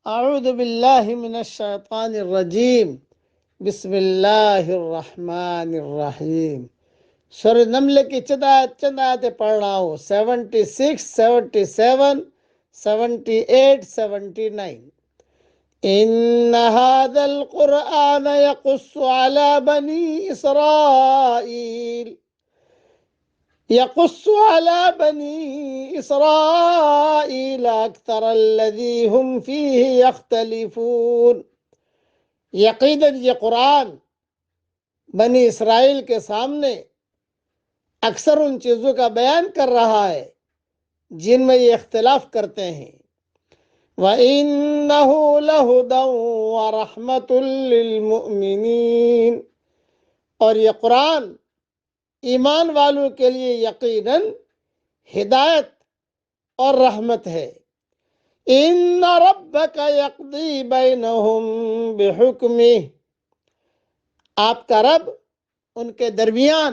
اعوذ باللہ من الشیطان الرجیم بسم اللہ الرحمن الرحیم۔ سورہ نمل کی چند آیتیں پڑھ رہا ہوں، 76، 77، 78، 79۔ ان هذا القرآن يقص على بني إسرائيل أكثر الذي هم فيه يختلفون۔ یقیناً یہ قرآن بنی اسرائیل کے سامنے اکثر ان چیزوں کا بیان کر رہا ہے جن میں یہ اختلاف کرتے ہیں۔ وَإِنَّهُ لَهُدًى وَرَحْمَةٌ لِّلْمُؤْمِنِينَ، اور یہ قرآن ایمان والوں کے لیے یقیناً ہدایت اور رحمت ہے۔ ان ربک یقضی بینہم بحکمہ، آپ کا رب ان کے درمیان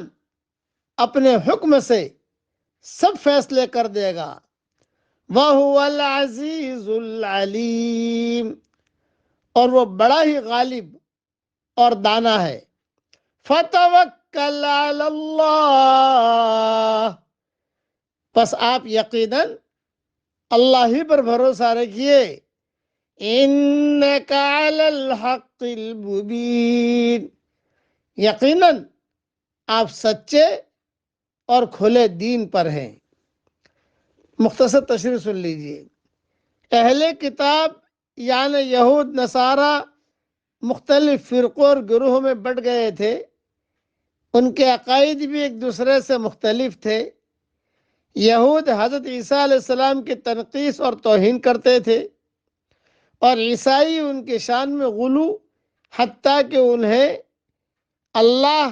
اپنے حکم سے سب فیصلے کر دے گا۔ وَهُوَ الْعَزِيزُ الْعَلِيمُ، اور وہ بڑا ہی غالب اور دانا ہے۔ فَتَوَكَّلْ عَلَى اللَّهِ، پس آپ یقیناً اللہ ہی پر بھروسہ رکھیے۔ اِنَّكَ عَلَى الْحَقِّ الْمُبِينِ، یقیناً آپ سچے اور کھلے دین پر ہیں۔ مختصر تشریح سن لیجئے۔ اہل کتاب یعنی یہود نصارہ مختلف فرقوں اور گروہوں میں بٹ گئے تھے۔ ان کے عقائد بھی ایک دوسرے سے مختلف تھے۔ یہود حضرت عیسیٰ علیہ السلام کی تنقیص اور توہین کرتے تھے، اور عیسائی ان کی شان میں غلو، حتیٰ کہ انہیں اللہ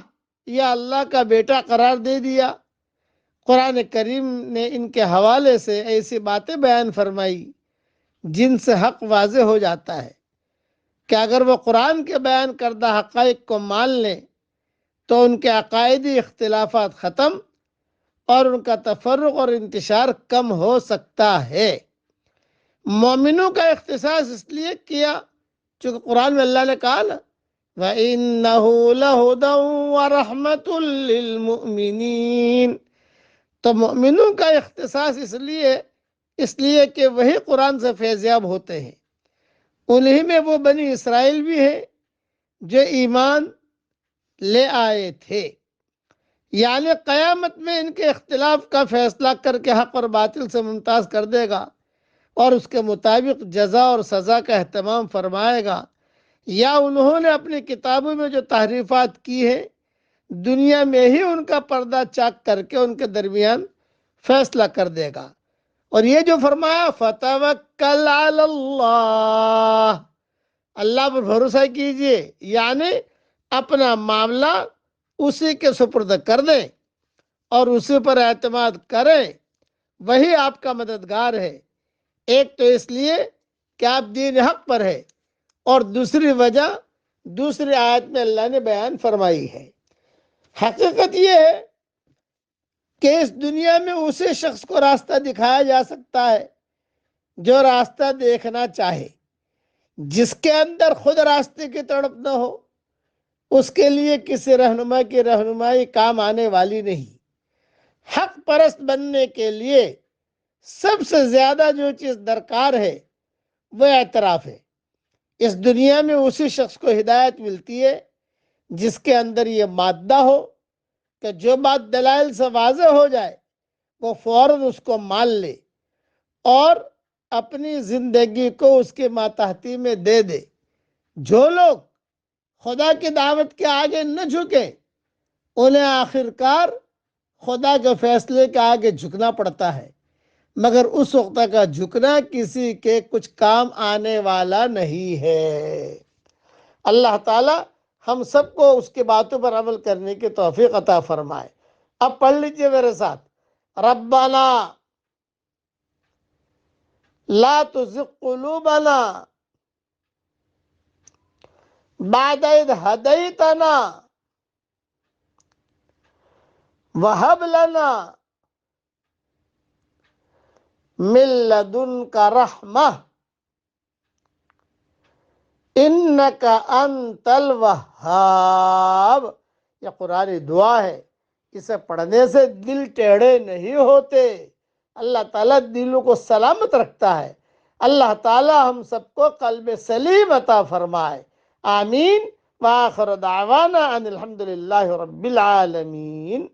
یا اللہ کا بیٹا قرار دے دیا۔ قرآن کریم نے ان کے حوالے سے ایسی باتیں بیان فرمائی جن سے حق واضح ہو جاتا ہے کہ اگر وہ قرآن کے بیان کردہ حقائق کو مان لیں تو ان کے عقائدی اختلافات ختم اور ان کا تفرق اور انتشار کم ہو سکتا ہے۔ مومنوں کا اختصاص اس لیے کیا چونکہ قرآن میں اللہ نے کہا نا وَإِنَّهُ لَهُدًى وَرَحْمَةٌ لِّلْمُؤْمِنِينَ، تو مومنوں کا اختصاص اس لیے کہ وہی قرآن سے فیضیاب ہوتے ہیں۔ انہی میں وہ بنی اسرائیل بھی ہیں جو ایمان لے آئے تھے، یعنی قیامت میں ان کے اختلاف کا فیصلہ کر کے حق اور باطل سے ممتاز کر دے گا اور اس کے مطابق جزا اور سزا کا اہتمام فرمائے گا، یا انہوں نے اپنی کتابوں میں جو تحریفات کی ہیں دنیا میں ہی ان کا پردہ چاک کر کے ان کے درمیان فیصلہ کر دے گا۔ اور یہ جو فرمایا فَتَوَكَّلْ عَلَى اللَّهِ، اللہ پر بھروسہ کیجئے، یعنی اپنا معاملہ اسی کے سپرد کر دیں اور اسی پر اعتماد کریں، وہی آپ کا مددگار ہے۔ ایک تو اس لیے کہ آپ دین حق پر ہے، اور دوسری وجہ دوسری آیت میں اللہ نے بیان فرمائی ہے۔ حقیقت یہ ہے کہ اس دنیا میں اسی شخص کو راستہ دکھایا جا سکتا ہے جو راستہ دیکھنا چاہے۔ جس کے اندر خود راستے کی تڑپ نہ ہو اس کے لیے کسی رہنما کی رہنمائی کام آنے والی نہیں۔ حق پرست بننے کے لیے سب سے زیادہ جو چیز درکار ہے وہ اعتراف ہے۔ اس دنیا میں اسی شخص کو ہدایت ملتی ہے جس کے اندر یہ مادہ ہو کہ جو بات دلائل سے واضح ہو جائے وہ فوراً اس کو مان لے اور اپنی زندگی کو اس کے ماتحتی میں دے دے۔ جو لوگ خدا کی دعوت کے آگے نہ جھکیں انہیں آخرکار خدا کے فیصلے کے آگے جھکنا پڑتا ہے، مگر اس وقت کا جھکنا کسی کے کچھ کام آنے والا نہیں ہے۔ اللہ تعالی ہم سب کو اس کی باتوں پر عمل کرنے کی توفیق عطا فرمائے۔ اب پڑھ لیجئے میرے ساتھ، ربنا لا تزغ قلوبنا بعد اذ ہدیتنا وہب لنا من لدنک رحمہ انک انت الوہاب، یہ قرآنی دعا ہے، اسے پڑھنے سے دل ٹیڑھے نہیں ہوتے، اللہ تعالیٰ دلوں کو سلامت رکھتا ہے۔ اللہ تعالیٰ ہم سب کو قلب سلیم عطا فرمائے، آمین۔ وآخر دعوانا ان الحمد للہ رب العالمین۔